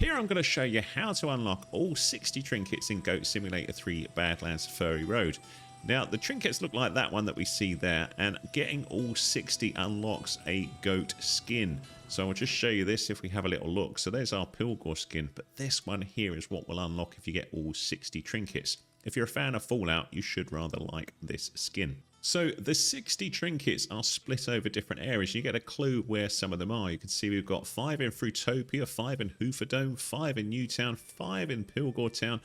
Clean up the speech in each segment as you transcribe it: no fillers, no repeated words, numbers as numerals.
Here I'm going to show you how to unlock all 60 trinkets in Goat Simulator 3 Baadlands Furry Road. Now the trinkets look like that one that we see there, and getting all 60 unlocks a goat skin. So I'll just show you this if we have a little look. So there's our Pilgor skin, but this one here is what will unlock if you get all 60 trinkets. If you're a fan of Fallout, you should rather like this skin. So the 60 trinkets are split over different areas. You get a clue where some of them are. You can see we've got 5 in Fruitopia, 5 in Hooferdome, 5 in Newtown, 5 in Pilgor Town,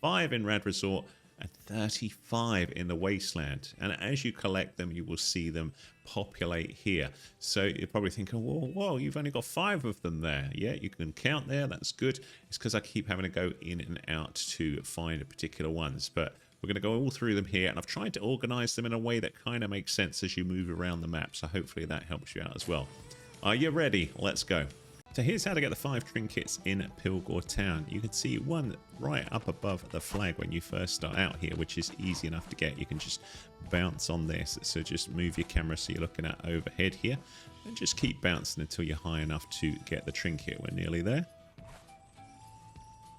5 in Rad Resort, and 35 in the Wasteland. And as you collect them, you will see them populate here. So you're probably thinking, whoa, you've only got 5 of them there. Yeah, you can count there. That's good. It's because I keep having to go in and out to find particular ones. But we're going to go all through them here, and I've tried to organize them in a way that kind of makes sense as you move around the map, so hopefully that helps you out as well. Are you ready? Let's go. So here's how to get the 5 trinkets in Pilgor Town. You can see one right up above the flag when you first start out here, which is easy enough to get. You can just bounce on this, so just move your camera so you're looking at overhead here, and just keep bouncing until you're high enough to get the trinket. We're nearly there.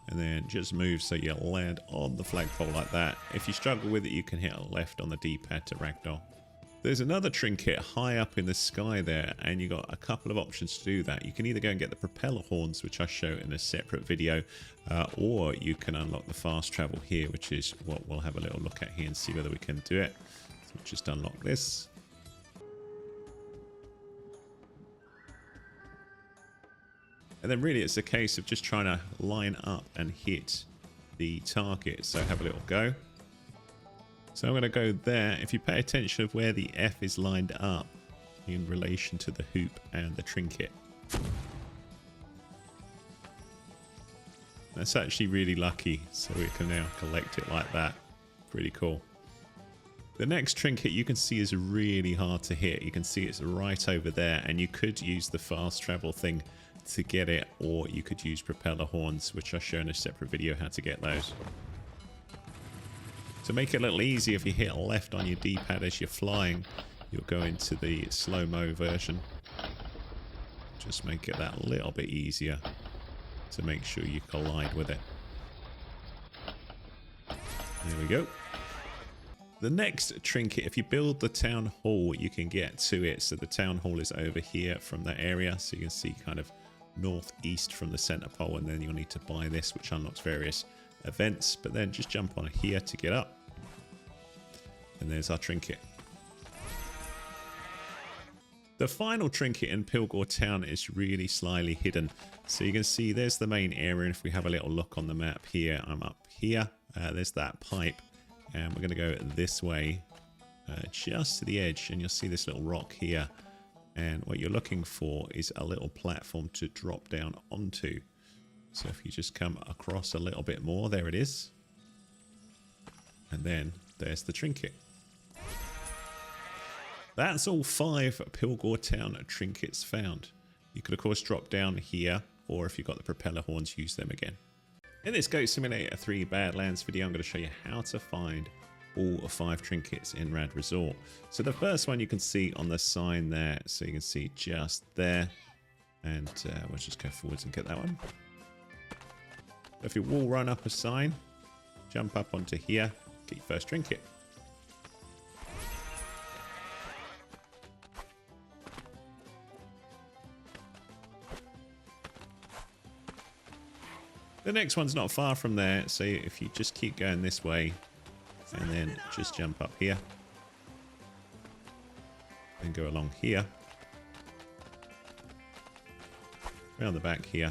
And then just move so you land on the flagpole like that. If you struggle with it, you can hit left on the D-pad to ragdoll. There's another trinket high up in the sky there, and you got a couple of options to do that. You can either go and get the propeller horns, which I show in a separate video, or you can unlock the fast travel here, which is what we'll have a little look at here and see whether we can do it. So we'll just unlock this. And then really it's a case of just trying to line up and hit the target. So have a little go. So I'm going to go there. If you pay attention of where the F is lined up in relation to the hoop and the trinket. That's actually really lucky. So we can now collect it like that. Pretty cool. The next trinket you can see is really hard to hit. You can see it's right over there, and you could use the fast travel thing to get it, or you could use propeller horns, which I'll show in a separate video how to get those. To make it a little easier, if you hit left on your D-pad as you're flying, you'll go into the slow-mo version. Just make it that little bit easier to make sure you collide with it. There we go. The next trinket, if you build the town hall, you can get to it. So the town hall is over here from that area, so you can see kind of northeast from the center pole, and then you'll need to buy this, which unlocks various events. But then just jump on here to get up, and there's our trinket. The final trinket in Pilgor Town is really slyly hidden. So you can see there's the main area, and if we have a little look on the map here, I'm up here. There's that pipe, and we're going to go this way just to the edge, and you'll see this little rock here. And what you're looking for is a little platform to drop down onto. So if you just come across a little bit more, there it is. And then there's the trinket. That's all 5 Pilgor Town trinkets found. You could of course drop down here, or if you've got the propeller horns, use them again. In this Goat Simulator 3 Baadlands video, I'm going to show you how to find all 5 trinkets in Rad Resort. So the first one you can see on the sign there, so you can see just there, and we'll just go forwards and get that one. If you wall run up a sign, jump up onto here, get your first trinket. The next one's not far from there, so if you just keep going this way, and then just jump up here, and go along here, around the back here,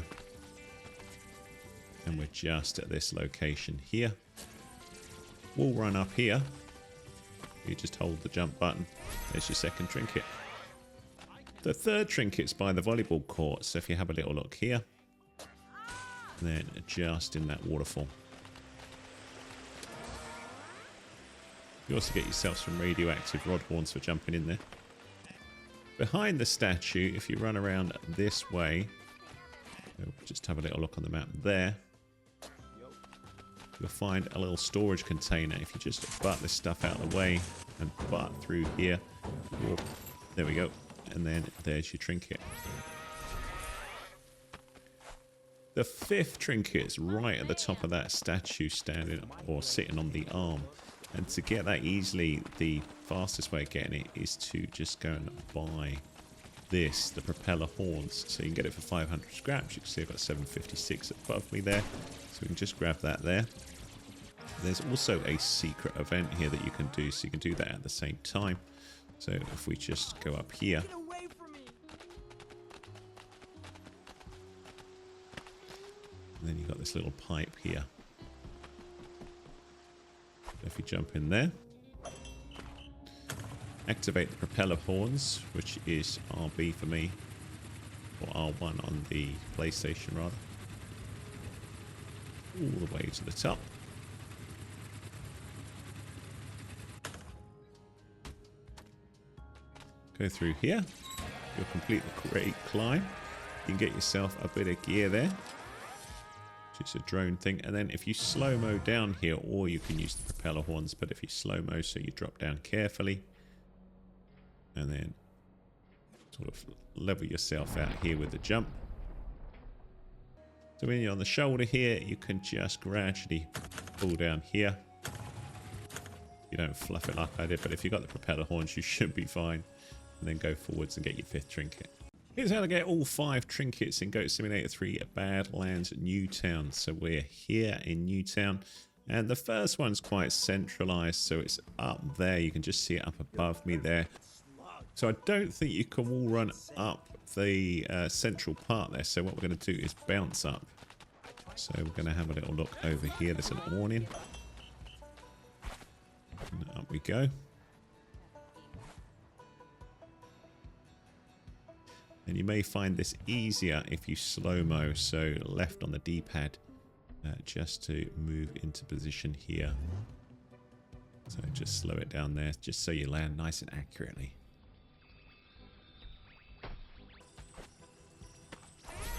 and we're just at this location here. We'll run up here. You just hold the jump button. There's your second trinket. The third trinket's by the volleyball court, so if you have a little look here, and then just in that waterfall. You also get yourself some radioactive rod horns for jumping in there. Behind the statue, if you run around this way, just have a little look on the map there, you'll find a little storage container. If you just butt this stuff out of the way and butt through here, there we go, and then there's your trinket. The fifth trinket is right at the top of that statue standing or sitting on the arm. And to get that easily, the fastest way of getting it is to just go and buy this, the propeller horns. So you can get it for 500 scraps. You can see I've got 756 above me there. So we can just grab that there. There's also a secret event here that you can do. So you can do that at the same time. So if we just go up here. And then you've got this little pipe here. If you jump in there, activate the propeller horns, which is RB for me, or R1 on the PlayStation rather, all the way to the top. Go through here, you'll complete the great climb. You can get yourself a bit of gear there. It's a drone thing, and then if you slow-mo down here, or you can use the propeller horns, but if you slow-mo, so you drop down carefully and then sort of level yourself out here with the jump. So when you're on the shoulder here, you can just gradually pull down here. You don't fluff it like I did, but if you've got the propeller horns, you should be fine. And then go forwards and get your fifth trinket. Here's how to get all 5 trinkets in Goat Simulator 3 Baadlands, Newtown. So we're here in Newtown, and the first one's quite centralized, so it's up there. You can just see it up above me there. So I don't think you can all run up the central part there. So what we're going to do is bounce up. So we're going to have a little look over here. There's an awning. And up we go. And you may find this easier if you slow-mo, so left on the D-pad, just to move into position here. So just slow it down there, just so you land nice and accurately.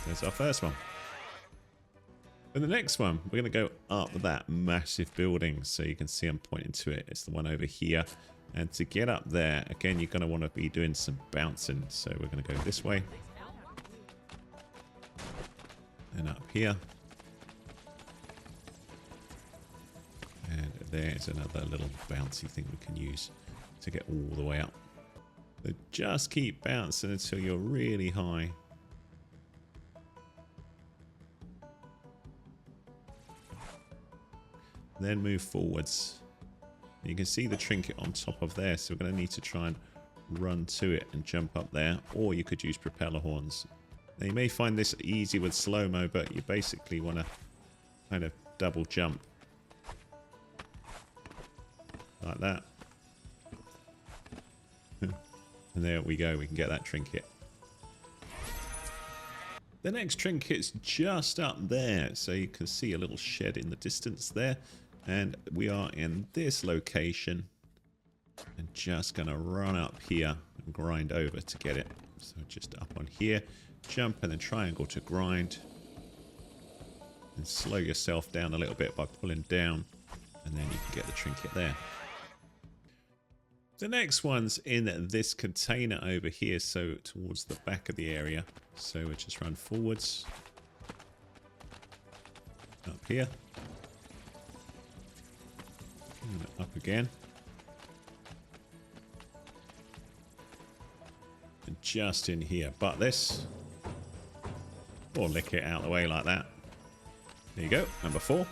There's our first one. And the next one, we're going to go up that massive building. So you can see I'm pointing to it. It's the one over here. And to get up there, again, you're going to want to be doing some bouncing. So we're going to go this way. And up here. And there's another little bouncy thing we can use to get all the way up. So just keep bouncing until you're really high. Then move forwards. You can see the trinket on top of there, so we're going to need to try and run to it and jump up there, or you could use propeller horns. Now you may find this easy with slow-mo, but you basically want to kind of double jump like that. And there we go, we can get that trinket. The next trinket's just up there, so you can see a little shed in the distance there. And we are in this location and just going to run up here and grind over to get it. So just up on here, jump and then triangle to grind. And slow yourself down a little bit by pulling down, and then you can get the trinket there. The next one's in this container over here, so towards the back of the area. So we'll just run forwards. Up here. And up again. And just in here. Butt this. Or lick it out of the way like that. There you go. Number 4.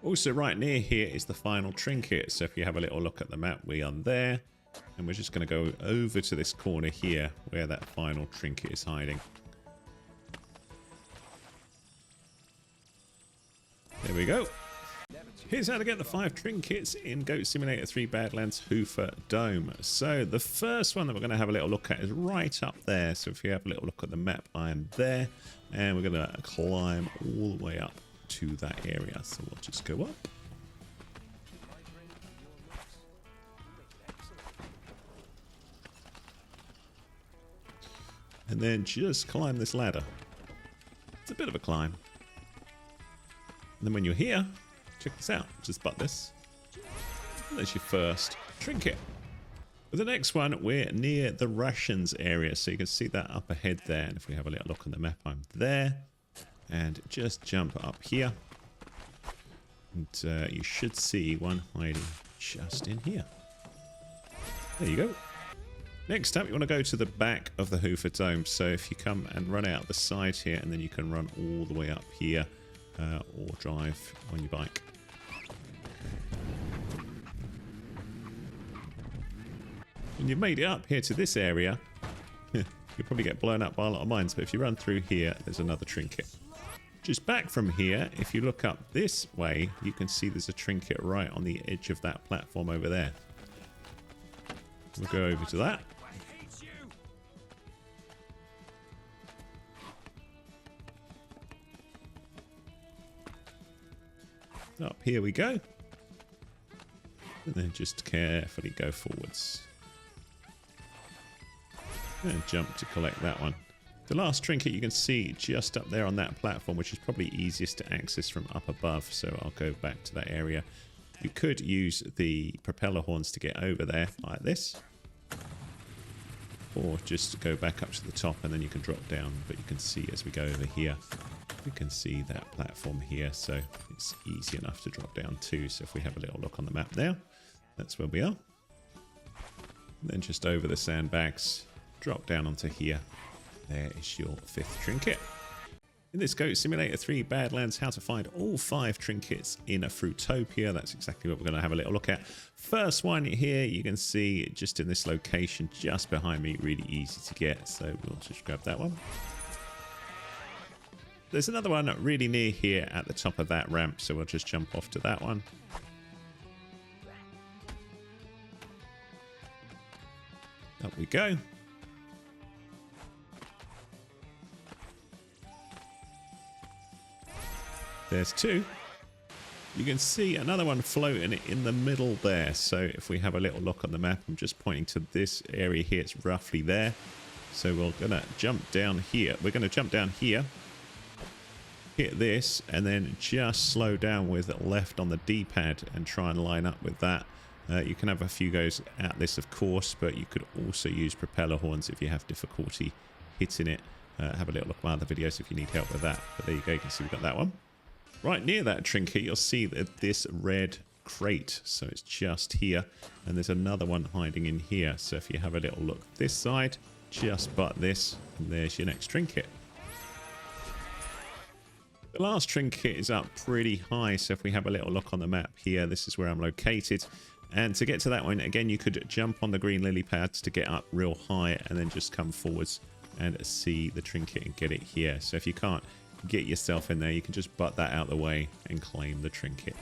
Also right near here is the final trinket. So if you have a little look at the map, we are there. And we're just going to go over to this corner here where that final trinket is hiding. There we go. Here's how to get the 5 trinkets in Goat Simulator 3 Baadlands Hooferdome. So the first one that we're going to have a little look at is right up there. So if you have a little look at the map, I am there. And we're going to climb all the way up to that area. So we'll just go up. And then just climb this ladder. It's a bit of a climb. And then when you're here, check this out. Just butt this. And there's your first trinket. For the next one, we're near the rations area. So you can see that up ahead there. And if we have a little look on the map, I'm there. and just jump up here. And you should see one hiding just in here. There you go. Next up, you want to go to the back of the Hooferdome. So if you come and run out the side here, and then you can run all the way up here, or drive on your bike. When you've made it up here to this area, you'll probably get blown up by a lot of mines, but if you run through here, there's another trinket. Just back from here, if you look up this way, you can see there's a trinket right on the edge of that platform over there. We'll go over to that. Up here we go. And then just carefully go forwards. And jump to collect that one. The last trinket you can see just up there on that platform, which is probably easiest to access from up above. So I'll go back to that area. You could use the propeller horns to get over there like this. Or just go back up to the top and then you can drop down. But you can see as we go over here, you can see that platform here. So it's easy enough to drop down too. So if we have a little look on the map there, that's where we are. And then just over the sandbags, drop down onto here. There is your 5th trinket. In this Goat Simulator 3 Badlands, how to find all 5 trinkets in a Fruitopia. That's exactly what we're going to have a little look at. First one here, you can see just in this location just behind me, really easy to get. So we'll just grab that one. There's another one really near here at the top of that ramp, so we'll just jump off to that one. Up we go. There's 2. You can see another one floating in the middle there. So if we have a little look on the map, I'm just pointing to this area here. It's roughly there. So we're going to jump down here. We're going to jump down here, hit this, and then just slow down with left on the D-pad and try and line up with that. You can have a few goes at this, of course, but you could also use propeller horns if you have difficulty hitting it. Have a little look at my other videos if you need help with that. But there you go. You can see we've got that one. Right near that trinket, you'll see that this red crate. So it's just here. And there's another one hiding in here. So if you have a little look this side, just butt this, and there's your next trinket. The last trinket is up pretty high. So if we have a little look on the map here, this is where I'm located. And to get to that one, again, you could jump on the green lily pads to get up real high and then just come forwards and see the trinket and get it here. So if you can't get yourself in there, you can just butt that out the way and claim the trinket.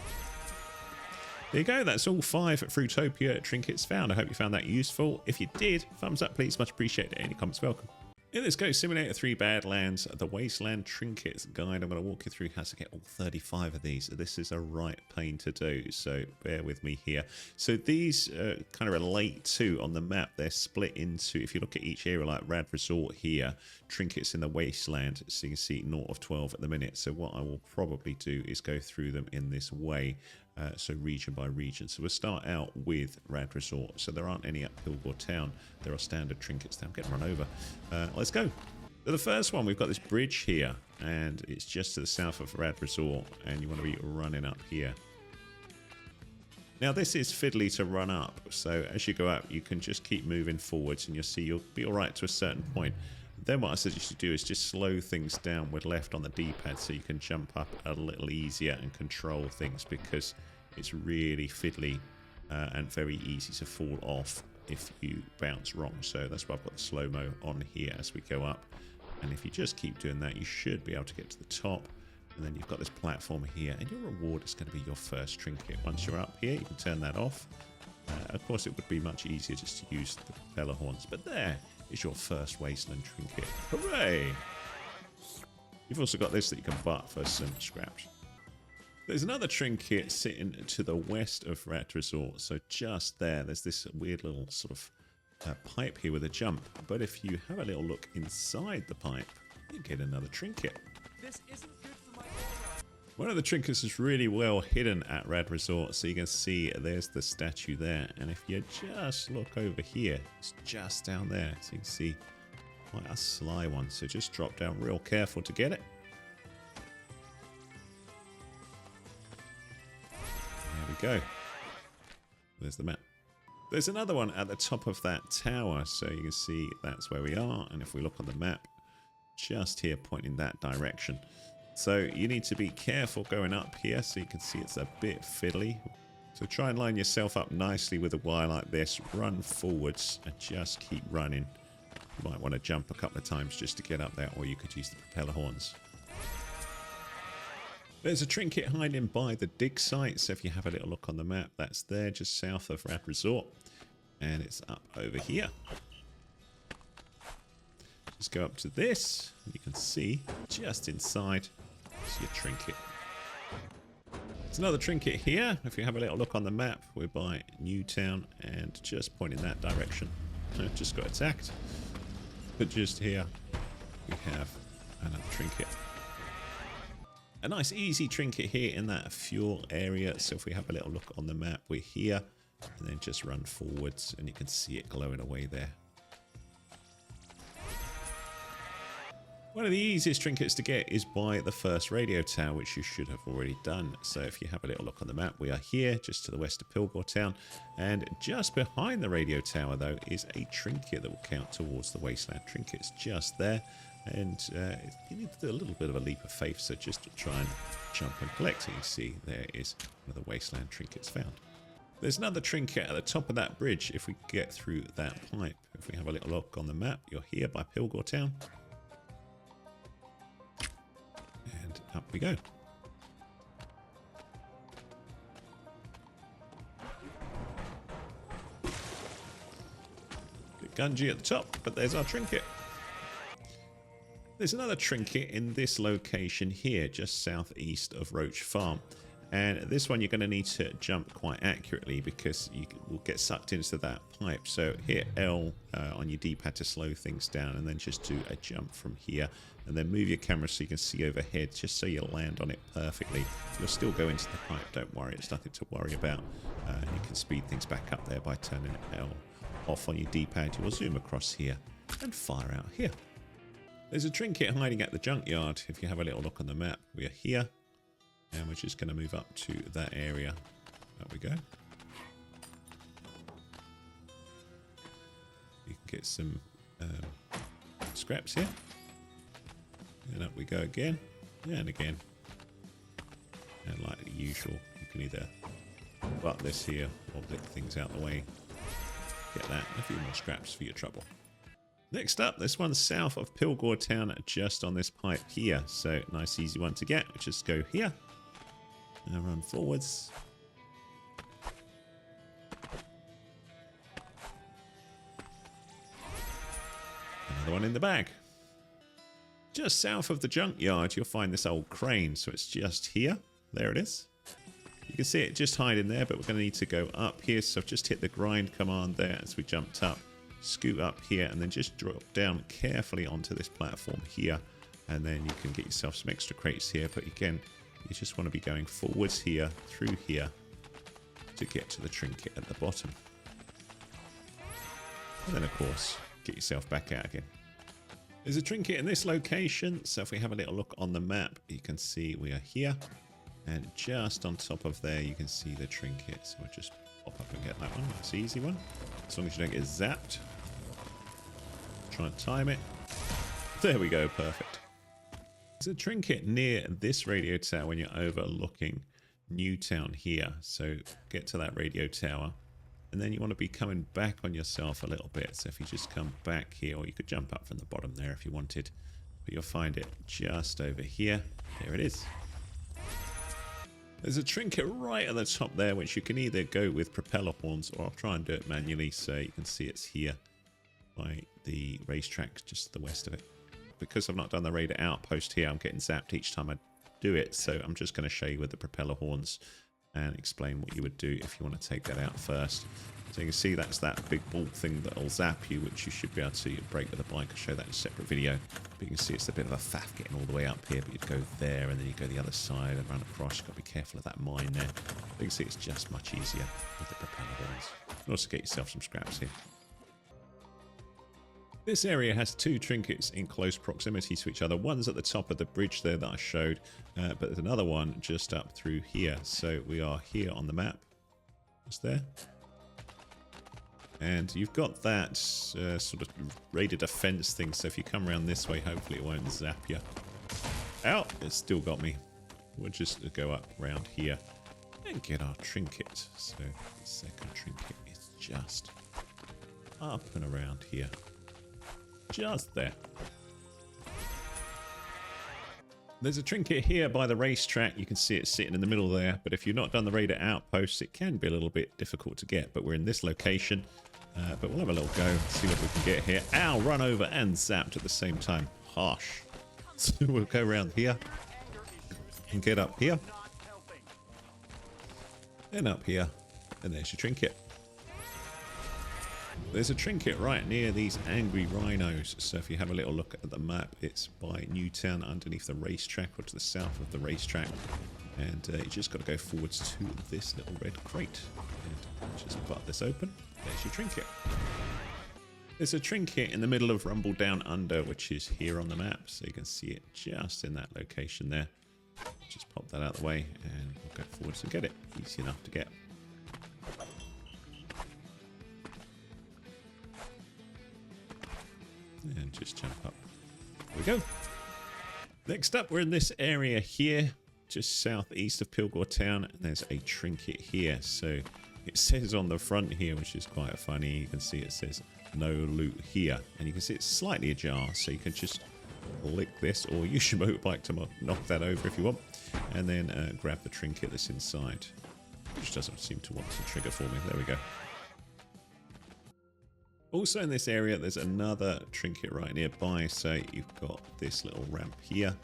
There you go. That's all 5 Fruitopia trinkets found. I hope you found that useful. If you did, thumbs up please, much appreciated. Any comments welcome. In this Goat Simulator 3 Badlands, the Wasteland Trinkets guide, I'm going to walk you through how to get all 35 of these. This is a right pain to do, so bear with me here. So these kind of relate to, on the map, they're split into, if you look at each area like Rad Resort here, trinkets in the Wasteland, so you can see 0 of 12 at the minute. So what I will probably do is go through them in this way. So region by region. So we'll start out with Rad Resort. So there aren't any at Pilgor Town. There are standard trinkets. I'm getting run over. Let's go. So the first one, we've got this bridge here, and it's just to the south of Rad Resort, and you want to be running up here. Now this is fiddly to run up, so as you go up, you can just keep moving forwards, and you'll see you'll be all right to a certain point. Then what I suggest you do is just slow things down with left on the D-pad so you can jump up a little easier and control things, because it's really fiddly and very easy to fall off if you bounce wrong. So that's why I've got the slow-mo on here as we go up. And if you just keep doing that, you should be able to get to the top. And then you've got this platform here, and your reward is going to be your first trinket. Once you're up here, you can turn that off. Of course, it would be much easier just to use the propeller horns, but there is your first Wasteland Trinket. Hooray! You've also got this that you can butt for some scraps. There's another trinket sitting to the west of Rad Resort. So just there, there's this weird little sort of pipe here with a jump. But if you have a little look inside the pipe, you get another trinket. This isn't good for my aura. One of the trinkets is really well hidden at Rad Resort, so you can see there's the statue there. And if you just look over here, it's just down there. So you can see quite a sly one. So just drop down real careful to get it. go. There's the map. There's another one at the top of that tower, so you can see that's where we are. And if we look on the map, just here pointing that direction. So you need to be careful going up here, so you can see it's a bit fiddly. So try and line yourself up nicely with a wire like this. Run forwards and just keep running. You might want to jump a couple of times just to get up there, or you could use the propeller horns. There's a trinket hiding by the dig site, so if you have a little look on the map, that's there just south of Rad Resort. And it's up over here. Just go up to this, and you can see just inside is your trinket. There's another trinket here. If you have a little look on the map, we're by Newtown, and just pointing that direction. I just got attacked. But just here, we have another trinket. A nice easy trinket here in that fuel area. So if we have a little look on the map, we're here. And then just run forwards, and you can see it glowing away there. One of the easiest trinkets to get is by the first radio tower, which you should have already done. So if you have a little look on the map, we are here just to the west of Pilgor Town. And just behind the radio tower, though, is a trinket that will count towards the Wasteland Trinkets just there. And you need to do a little bit of a leap of faith, so just to try and jump and collect it. You see there is one of the Wasteland Trinkets found. There's another trinket at the top of that bridge if we get through that pipe. If we have a little look on the map, you're here by Pilgor Town. And up we go. Bit gungy at the top, but there's our trinket. There's another trinket in this location here, just southeast of Roach Farm. And this one you're going to need to jump quite accurately because you will get sucked into that pipe. So hit L on your D-pad to slow things down, and then just do a jump from here. And then move your camera so you can see overhead, just so you land on it perfectly. You'll still go into the pipe, don't worry, it's nothing to worry about. You can speed things back up there by turning L off on your D-pad. You will zoom across here and fire out here. There's a trinket hiding at the junkyard. If you have a little look on the map, we are here. And we're just going to move up to that area. There we go. You can get some scraps here. And up we go again. And again. And like the usual, you can either butt this here or lick things out the way. Get that and a few more scraps for your trouble. Next up, this one's south of Pilgor Town, just on this pipe here. So nice easy one to get. We'll just go here. And run forwards. Another one in the bag. Just south of the junkyard, you'll find this old crane. So it's just here. There it is. You can see it just hiding there, but we're going to need to go up here. So I've just hit the grind command there as we jumped up. Scoot up here and then just drop down carefully onto this platform here. And then you can get yourself some extra crates here. But again, you just want to be going forwards here, through here, to get to the trinket at the bottom. And then, of course, get yourself back out again. There's a trinket in this location, so if we have a little look on the map, you can see we are here. And just on top of there, you can see the trinket. So we'll just pop up and get that one. That's an easy one. As long as you don't get zapped. Try and time it. There we go, perfect. There's a trinket near this radio tower when you're overlooking Newtown here. So get to that radio tower. And then you want to be coming back on yourself a little bit. So if you just come back here, or you could jump up from the bottom there if you wanted. But you'll find it just over here. There it is. There's a trinket right at the top there, which you can either go with propeller horns, or I'll try and do it manually so you can see it's here by the racetrack just to the west of it. Because I've not done the radar outpost here, I'm getting zapped each time I do it. So I'm just going to show you with the propeller horns and explain what you would do if you want to take that out first. So you can see that's that big ball thing that will zap you, which you should be able to break with a bike. I'll show that in a separate video. But you can see it's a bit of a faff getting all the way up here, but you'd go there and then you go the other side and run across. You've got to be careful of that mine there. But you can see it's just much easier with the propeller horns. You can also get yourself some scraps here. This area has two trinkets in close proximity to each other. One's at the top of the bridge there that I showed, but there's another one just up through here. So we are here on the map. Just there. And you've got that sort of raided defense thing, so if you come around this way, hopefully it won't zap you. Ow! It's still got me. We'll just go up around here and get our trinket. So the second trinket is just up and around here. Just there. There's a trinket here by the racetrack. You can see it sitting in the middle there. But if you've not done the raider outposts, it can be a little bit difficult to get. But we're in this location. But we'll have a little go, see what we can get here. Ow! Run over and zapped at the same time. Harsh. So we'll go around here and get up here. And up here. And there's your trinket. There's a trinket right near these angry rhinos. So if you have a little look at the map, it's by Newtown underneath the racetrack or to the south of the racetrack. And you just got to go forwards to this little red crate. And just butt this open. There's your trinket. There's a trinket in the middle of Rumble Down Under, which is here on the map. So you can see it just in that location there. Just pop that out of the way and we'll go forwards and get it. Easy enough to get. And just jump up. There we go. Next up, we're in this area here, just southeast of Pilgor Town. And there's a trinket here. So it says on the front here, which is quite funny. You can see it says no loot here. And you can see it's slightly ajar. So you can just lick this or use your motorbike to knock that over if you want. And then grab the trinket that's inside. Which doesn't seem to want to trigger for me. There we go. Also in this area, there's another trinket right nearby. So you've got this little ramp here.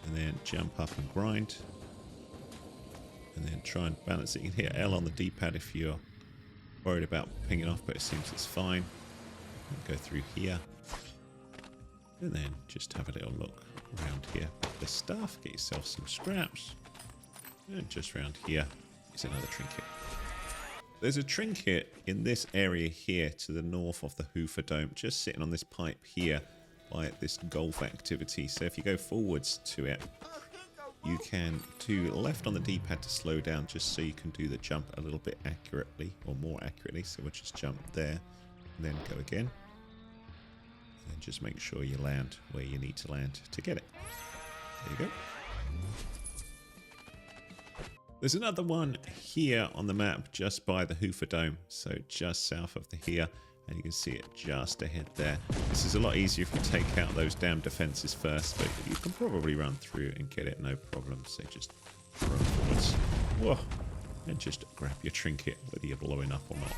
And then jump up and grind. And then try and balance it. You can hit L on the D-pad if you're worried about pinging off, but it seems it's fine. Go through here. And then just have a little look around here. The stuff, get yourself some scraps. And just around here is another trinket. There's a trinket in this area here to the north of the Hooferdome, just sitting on this pipe here by this golf activity. So if you go forwards to it, you can do left on the D-pad to slow down just so you can do the jump a little bit accurately or more accurately. So we'll just jump there and then go again. And just make sure you land where you need to land to get it. There you go. There's another one here on the map just by the Hooferdome, so just south of the here, and you can see it just ahead there. This is a lot easier if you take out those damn defenses first, but you can probably run through and get it no problem. So just run forwards. Whoa, and just grab your trinket, whether you're blowing up or not.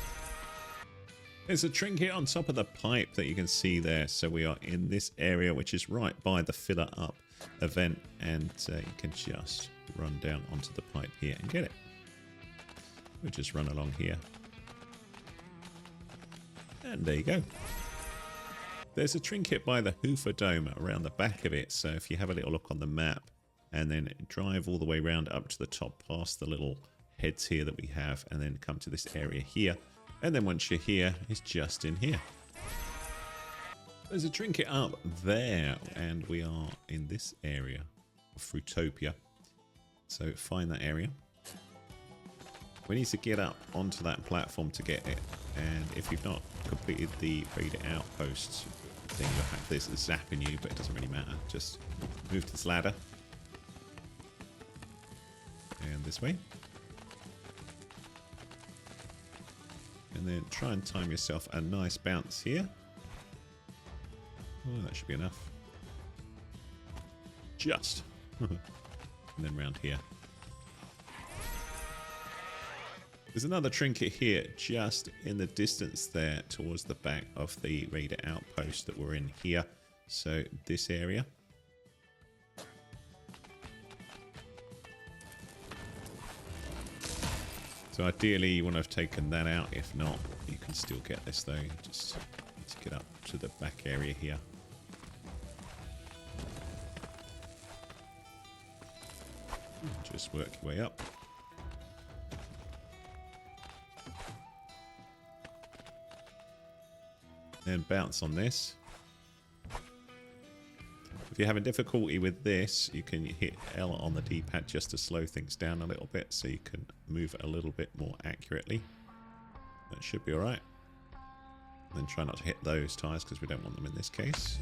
There's a trinket on top of the pipe that you can see there. So we are in this area, which is right by the Filler Up event, and you can just run down onto the pipe here and get it. We'll just run along here. And there you go. There's a trinket by the Hooferdome around the back of it. So if you have a little look on the map and then drive all the way around up to the top past the little heads here that we have, and then come to this area here. And then once you're here, it's just in here. There's a trinket up there, and we are in this area of Fruitopia. So find that area. We need to get up onto that platform to get it. And if you've not completed the raid outposts thing, you'll have this zapping you, but it doesn't really matter. Just move to this ladder. And this way. And then try and time yourself a nice bounce here. Oh, that should be enough. Just. And then round here. There's another trinket here just in the distance there towards the back of the raider outpost that we're in here. So this area. So ideally you want to have taken that out. If not, you can still get this though. You just need to get up to the back area here. Just work your way up. Then bounce on this. If you're having difficulty with this, you can hit L on the D-pad just to slow things down a little bit so you can move it a little bit more accurately. That should be alright. Then try not to hit those tyres because we don't want them in this case.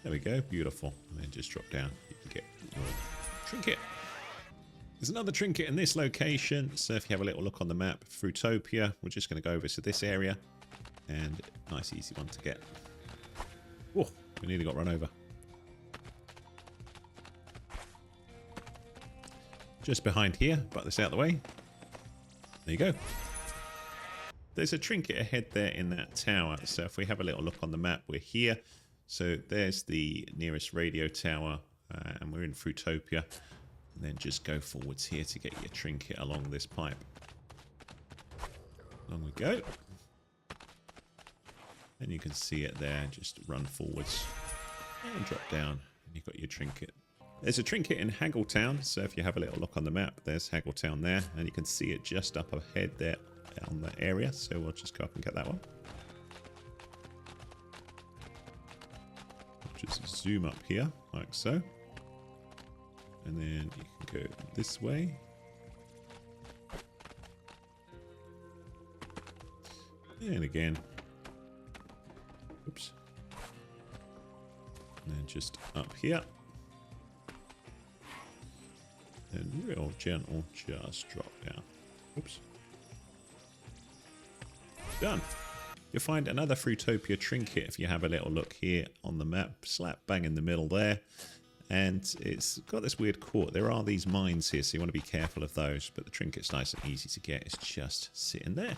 There we go, beautiful. And then just drop down. You can get your trinket. There's another trinket in this location. So if you have a little look on the map, Fruitopia, we're just going to go over to this area. And nice easy one to get. Oh, we nearly got run over. Just behind here, butt this out of the way. There you go. There's a trinket ahead there in that tower. So if we have a little look on the map, we're here. So there's the nearest radio tower, and we're in Fruitopia. And then just go forwards here to get your trinket along this pipe. Along we go. And you can see it there. Just run forwards and drop down. And you've got your trinket. There's a trinket in Town. So if you have a little look on the map, there's Town there. And you can see it just up ahead there on the area. So we'll just go up and get that one. Just zoom up here like so. And then you can go this way. And again. Oops. And then just up here. And real gentle, just drop down. Oops. Done. You'll find another Fruitopia trinket if you have a little look here on the map. Slap bang in the middle there. And it's got this weird court. There are these mines here, so you want to be careful of those. But the trinket's nice and easy to get. It's just sitting there.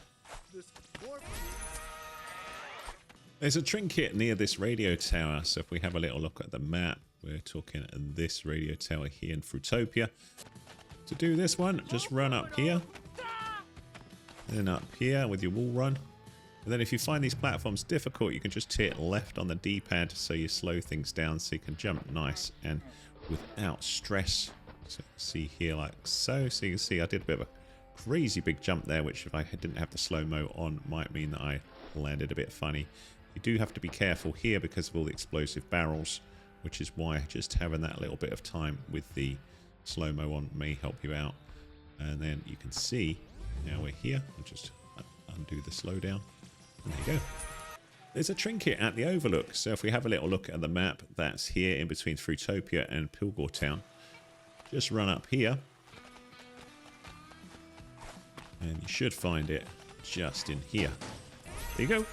There's a trinket near this radio tower. So if we have a little look at the map, we're talking this radio tower here in Fruitopia. To do this one, just run up here. Then up here with your wall run. And then if you find these platforms difficult, you can just hit left on the D-pad so you slow things down so you can jump nice and without stress. So see here like so. So you can see I did a bit of a crazy big jump there, which if I didn't have the slow-mo on might mean that I landed a bit funny. You do have to be careful here because of all the explosive barrels, which is why just having that little bit of time with the slow-mo on may help you out. And then you can see now we're here. I'll just undo the slowdown. And there you go. There's a trinket at the overlook. So if we have a little look at the map, that's here in between Fruitopia and Pilgor Town. Just run up here. And you should find it just in here. There you go.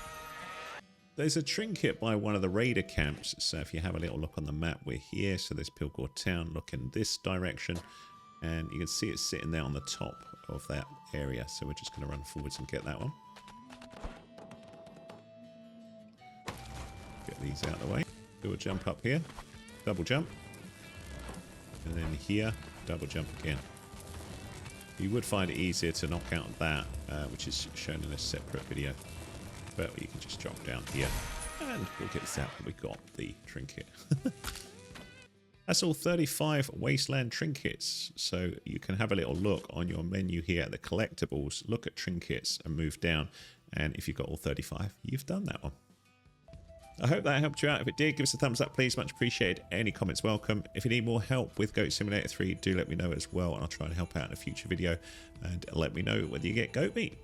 There's a trinket by one of the raider camps. So if you have a little look on the map, we're here. So there's Pilgor Town. Look in this direction. And you can see it sitting there on the top of that area. So we're just going to run forwards and get that one. Get these out of the way. Do a jump up here. Double jump. And then here, double jump again. You would find it easier to knock out that, which is shown in a separate video. But you can just drop down here. And we'll get this out. We got the trinket. That's all 35 Wasteland Trinkets. So you can have a little look on your menu here at the collectibles. Look at trinkets and move down. And if you've got all 35, you've done that one. I hope that helped you out. If it did, give us a thumbs up, please. Much appreciated. Any comments welcome. If you need more help with Goat Simulator 3, do let me know as well, and I'll try and help out in a future video. And let me know whether you get goat meat.